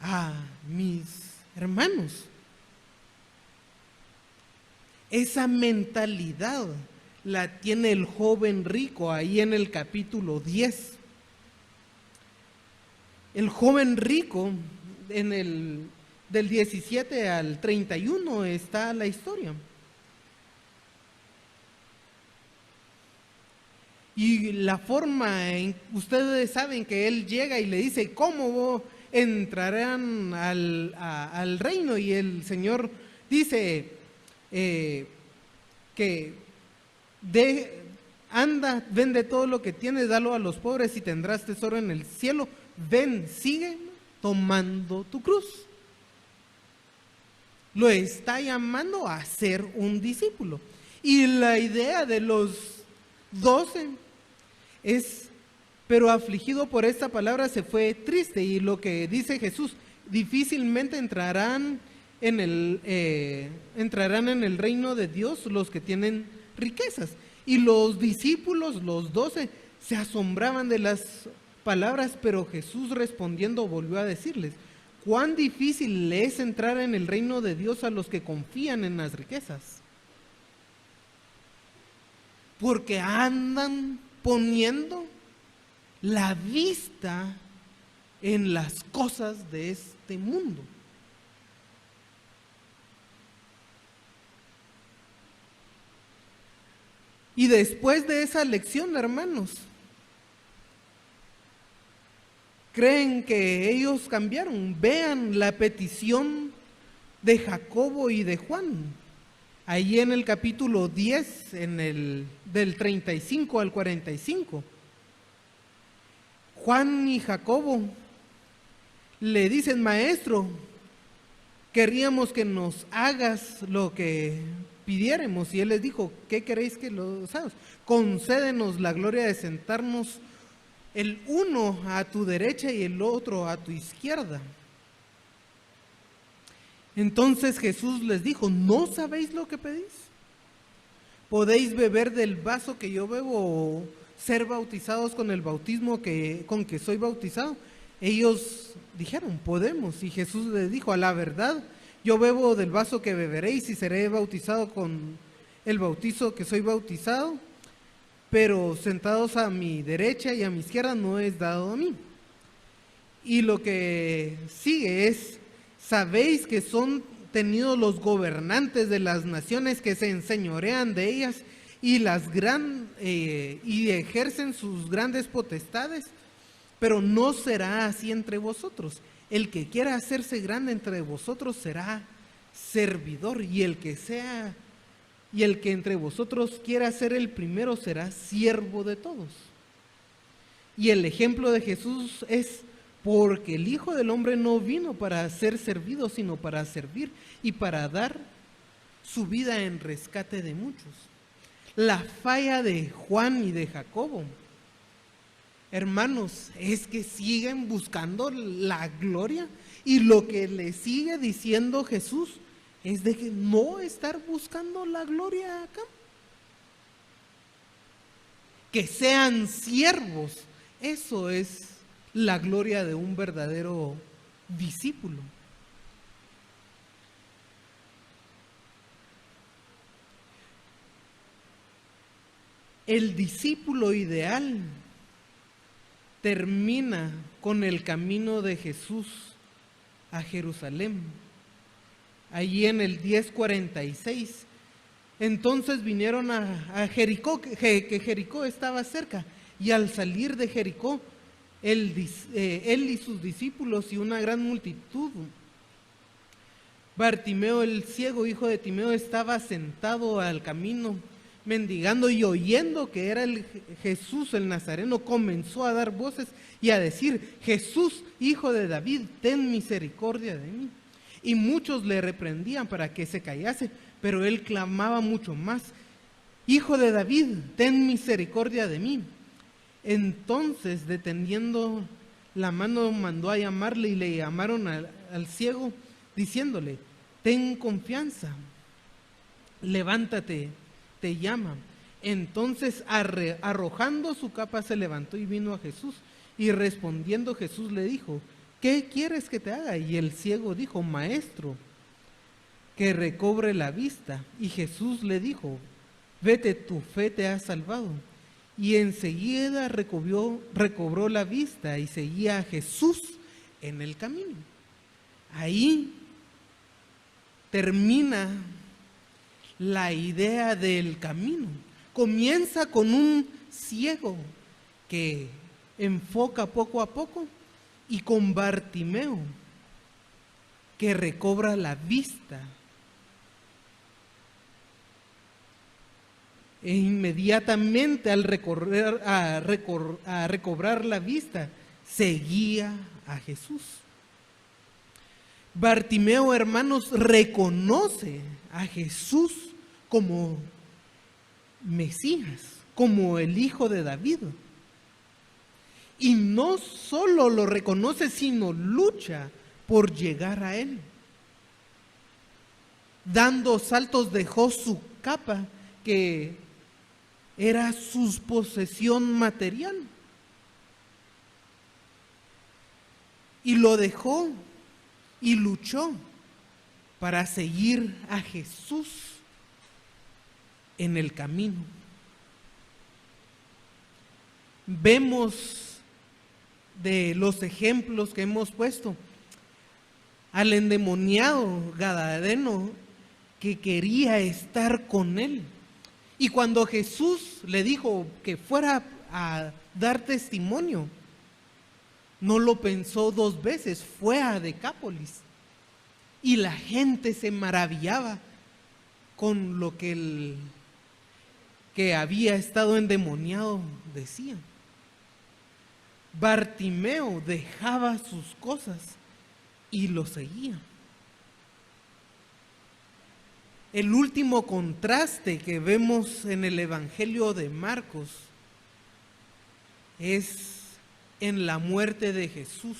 a mis hermanos. Esa mentalidad la tiene el joven rico ahí en el capítulo 10. El joven rico, del 17 al 31 está la historia. Y la forma en ustedes saben que él llega y le dice: ¿cómo entrarán al reino? Y el Señor dice que anda, vende todo lo que tienes, dalo a los pobres y tendrás tesoro en el cielo. Ven, sigue tomando tu cruz. Lo está llamando a ser un discípulo. Y la idea de los 12 es: pero afligido por esta palabra se fue triste. Y lo que dice Jesús: difícilmente entrarán en el reino de Dios los que tienen riquezas. Y los discípulos, los 12, se asombraban de las palabras, pero Jesús respondiendo volvió a decirles: cuán difícil es entrar en el reino de Dios a los que confían en las riquezas, porque andan poniendo la vista en las cosas de este mundo. Y después de esa lección, hermanos, creen que ellos cambiaron. Vean la petición de Jacobo y de Juan, ahí en el capítulo 10, del 35 al 45. Juan y Jacobo le dicen: maestro, querríamos que nos hagas lo que pidiéremos. Y él les dijo, ¿qué queréis que lo hagamos? Concédenos la gloria de sentarnos el uno a tu derecha y el otro a tu izquierda. Entonces Jesús les dijo, ¿no sabéis lo que pedís? ¿Podéis beber del vaso que yo bebo o ser bautizados con el bautismo con que soy bautizado? Ellos dijeron, podemos. Y Jesús les dijo, a la verdad, yo bebo del vaso que beberéis y seré bautizado con el bautizo que soy bautizado, pero sentados a mi derecha y a mi izquierda no es dado a mí. Y lo que sigue es, sabéis que son tenidos los gobernantes de las naciones que se enseñorean de ellas y y ejercen sus grandes potestades, pero no será así entre vosotros. El que quiera hacerse grande entre vosotros será servidor, y el que entre vosotros quiera ser el primero será siervo de todos. Y el ejemplo de Jesús es, porque el Hijo del Hombre no vino para ser servido, sino para servir y para dar su vida en rescate de muchos. La falla de Juan y de Jacobo, hermanos, es que siguen buscando la gloria, y lo que le sigue diciendo Jesús es de que no estar buscando la gloria acá. Que sean siervos, eso es la gloria de un verdadero discípulo. El discípulo ideal termina con el camino de Jesús a Jerusalén. Allí en el 10:46, entonces vinieron a Jericó, que Jericó estaba cerca, y al salir de Jericó, él y sus discípulos y una gran multitud, Bartimeo el ciego, hijo de Timeo, estaba sentado al camino, mendigando, y oyendo que era el Jesús el Nazareno, comenzó a dar voces y a decir, Jesús, hijo de David, ten misericordia de mí. Y muchos le reprendían para que se callase, pero él clamaba mucho más, Hijo de David, ten misericordia de mí. Entonces, deteniendo la mano, mandó a llamarle, y le llamaron al ciego, diciéndole, ten confianza, levántate, te llama. Entonces, arrojando su capa, se levantó y vino a Jesús. Y respondiendo Jesús le dijo, ¿qué quieres que te haga? Y el ciego dijo, Maestro, que recobre la vista. Y Jesús le dijo, vete, tu fe te ha salvado. Y enseguida recobró la vista y seguía a Jesús en el camino. Ahí termina la idea del camino. Comienza con un ciego que enfoca poco a poco, y con Bartimeo que recobra la vista. E inmediatamente al recobrar la vista, seguía a Jesús. Bartimeo, hermanos, reconoce a Jesús como Mesías, como el Hijo de David. Y no solo lo reconoce, sino lucha por llegar a Él. Dando saltos dejó su capa, que era su posesión material, y lo dejó y luchó para seguir a Jesús en el camino. Vemos de los ejemplos que hemos puesto al endemoniado gadareno que quería estar con él. Y cuando Jesús le dijo que fuera a dar testimonio, no lo pensó dos veces, fue a Decápolis. Y la gente se maravillaba con lo que el que había estado endemoniado decía. Bartimeo dejaba sus cosas y lo seguía. el último contraste que vemos en el Evangelio de Marcos es en la muerte de Jesús.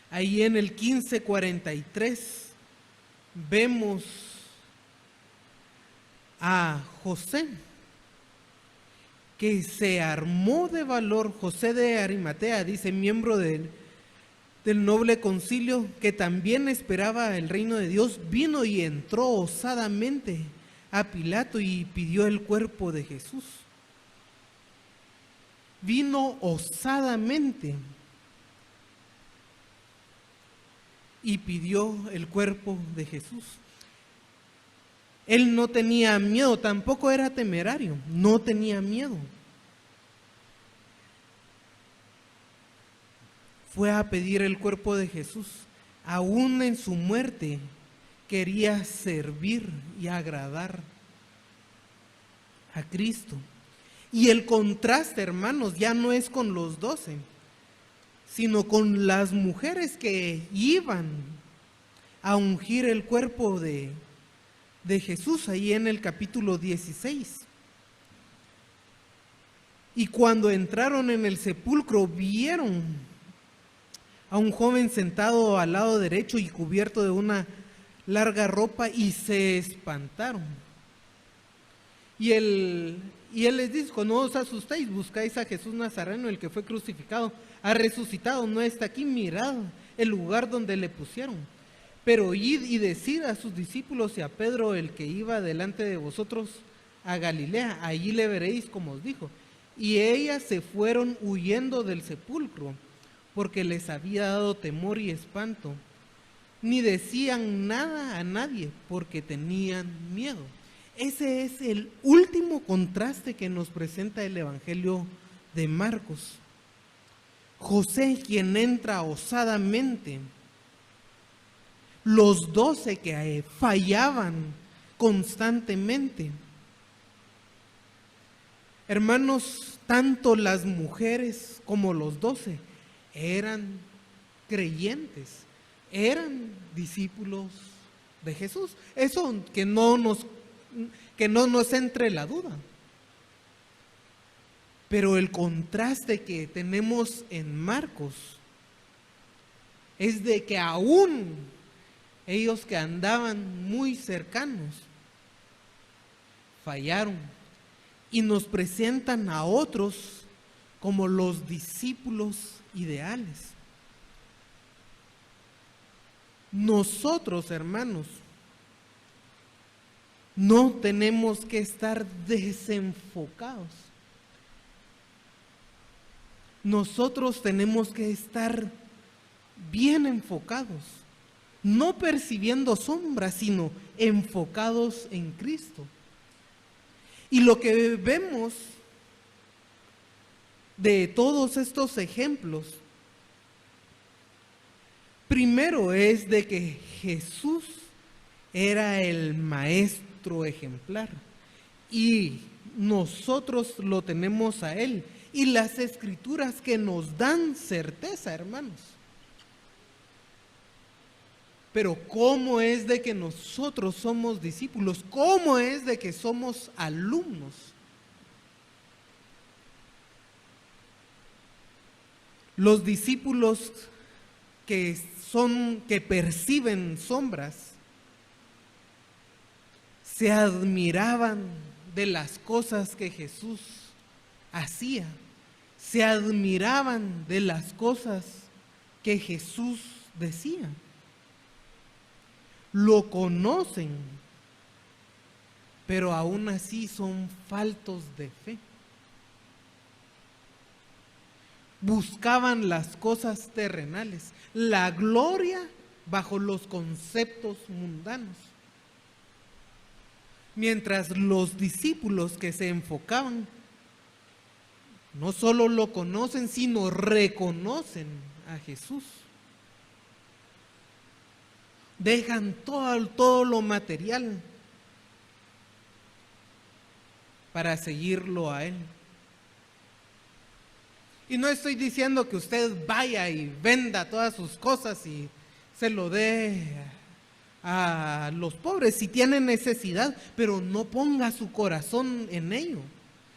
Ahí en el 15:43 vemos a José, que se armó de valor. José de Arimatea, dice, miembro del noble concilio, que también esperaba el reino de Dios, vino y entró osadamente a Pilato y pidió el cuerpo de Jesús. Vino osadamente y pidió el cuerpo de Jesús. Él no tenía miedo, tampoco era temerario, no tenía miedo. Fue a pedir el cuerpo de Jesús. Aún en su muerte quería servir y agradar a Cristo. Y el contraste, hermanos, ya no es con los 12, sino con las mujeres que iban a ungir el cuerpo de Jesús, ahí en el capítulo 16. Y cuando entraron en el sepulcro, vieron a un joven sentado al lado derecho y cubierto de una larga ropa, y se espantaron. Y él les dijo: no os asustéis, buscáis a Jesús Nazareno, el que fue crucificado. Ha resucitado, no está aquí, mirad el lugar donde le pusieron. Pero id y decid a sus discípulos y a Pedro, el que iba delante de vosotros a Galilea, allí le veréis como os dijo. Y ellas se fueron huyendo del sepulcro, porque les había dado temor y espanto. Ni decían nada a nadie, porque tenían miedo. Ese es el último contraste que nos presenta el Evangelio de Marcos. José, quien entra osadamente. Los 12 que fallaban constantemente. Hermanos, tanto las mujeres como los 12 eran creyentes, eran discípulos de Jesús. Eso que no nos entre la duda. Pero el contraste que tenemos en Marcos es de que aún ellos que andaban muy cercanos fallaron, y nos presentan a otros como los discípulos ideales. Nosotros, hermanos, no tenemos que estar desenfocados. Nosotros tenemos que estar bien enfocados, no percibiendo sombras, sino enfocados en Cristo. Y lo que vemos de todos estos ejemplos, primero es de que Jesús era el maestro ejemplar y nosotros lo tenemos a Él, y las escrituras que nos dan certeza, hermanos. Pero ¿cómo es de que nosotros somos discípulos? ¿Cómo es de que somos alumnos? Los discípulos que perciben sombras se admiraban de las cosas que Jesús hacía, se admiraban de las cosas que Jesús decía. Lo conocen, pero aún así son faltos de fe. Buscaban las cosas terrenales, la gloria bajo los conceptos mundanos. Mientras los discípulos que se enfocaban no solo lo conocen, sino reconocen a Jesús. Dejan todo lo material para seguirlo a Él. Y no estoy diciendo que usted vaya y venda todas sus cosas y se lo dé a los pobres si tienen necesidad, pero no ponga su corazón en ello.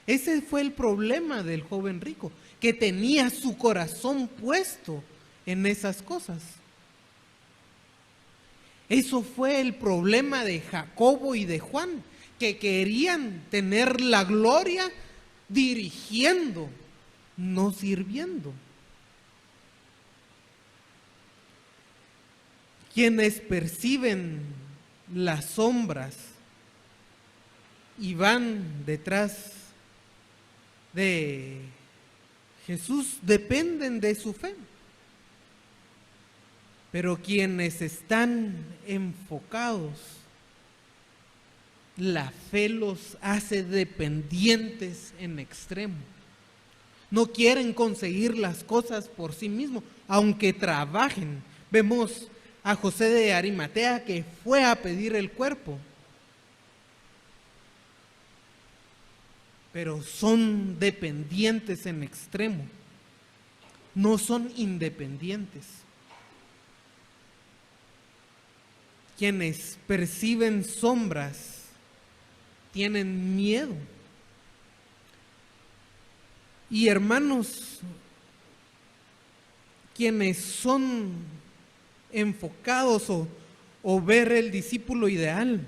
Ese fue el problema del joven rico, que tenía su corazón puesto en esas cosas. Eso fue el problema de Jacobo y de Juan, que querían tener la gloria dirigiendo, no sirviendo. Quienes perciben las sombras y van detrás de Jesús dependen de su fe. Pero quienes están enfocados, la fe los hace dependientes en extremo. No quieren conseguir las cosas por sí mismos, aunque trabajen. Vemos a José de Arimatea, que fue a pedir el cuerpo, pero son dependientes en extremo, no son independientes. Quienes perciben sombras tienen miedo. Y hermanos, quienes son enfocados o ver el discípulo ideal,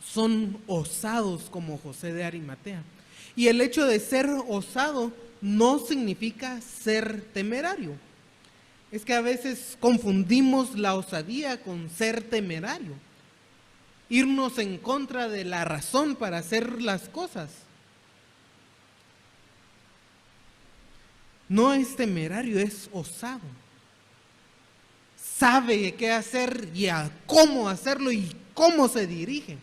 son osados como José de Arimatea. Y el hecho de ser osado no significa ser temerario. Es que a veces confundimos la osadía con ser temerario, irnos en contra de la razón para hacer las cosas. No es temerario, es osado. Sabe qué hacer y a cómo hacerlo y cómo se dirige.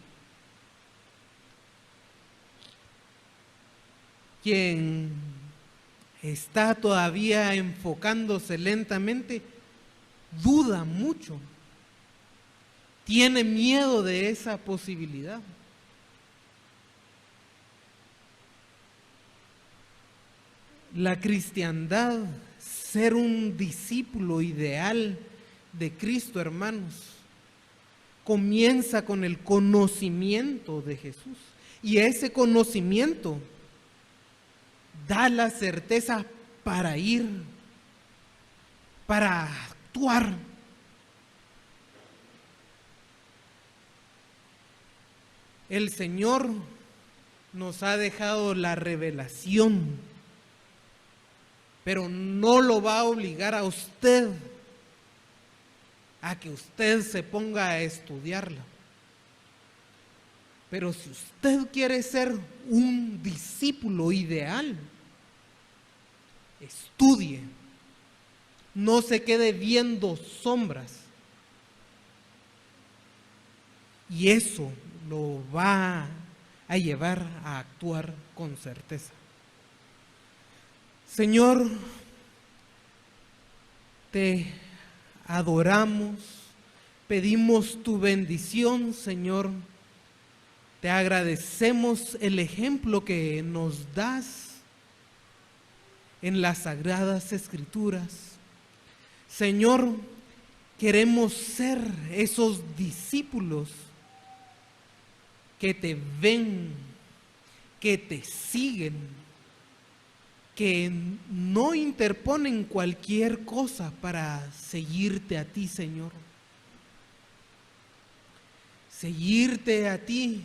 Quien está todavía enfocándose lentamente, duda mucho, tiene miedo de esa posibilidad. La cristiandad, ser un discípulo ideal de Cristo, hermanos, comienza con el conocimiento de Jesús. Y ese conocimiento da la certeza para ir, para actuar. El Señor nos ha dejado la revelación, pero no lo va a obligar a usted a que usted se ponga a estudiarla. Pero si usted quiere ser un discípulo ideal, estudie, no se quede viendo sombras. Y eso lo va a llevar a actuar con certeza. Señor, te adoramos, pedimos tu bendición, Señor. Te agradecemos el ejemplo que nos das en las Sagradas Escrituras. Señor, queremos ser esos discípulos que te ven, que te siguen, que no interponen cualquier cosa para seguirte a ti, Señor. Seguirte a ti,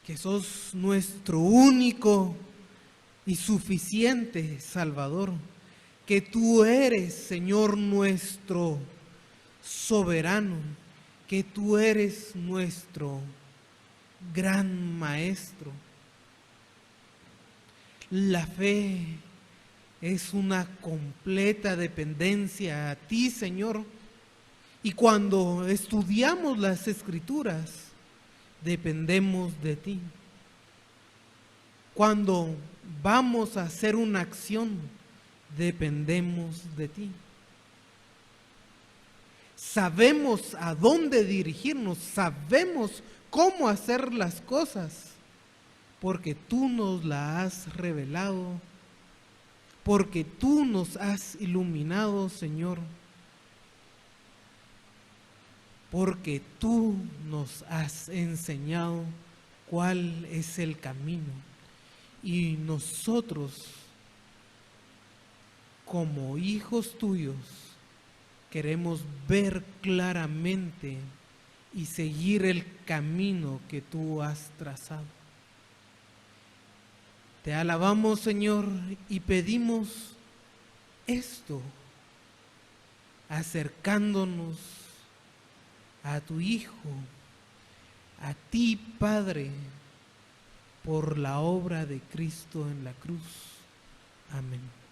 que sos nuestro único y suficiente Salvador, que tú eres, Señor, nuestro soberano, que tú eres nuestro gran Maestro. La fe es una completa dependencia a ti, Señor, y cuando estudiamos las Escrituras, dependemos de ti. Cuando vamos a hacer una acción, dependemos de ti. Sabemos a dónde dirigirnos, sabemos cómo hacer las cosas, porque tú nos las has revelado, porque tú nos has iluminado, Señor. porque tú nos has enseñado cuál es el camino. Y nosotros, como hijos tuyos, queremos ver claramente y seguir el camino que tú has trazado. Te alabamos, Señor, y pedimos esto, acercándonos a tu Hijo, a ti, Padre, por la obra de Cristo en la cruz. Amén.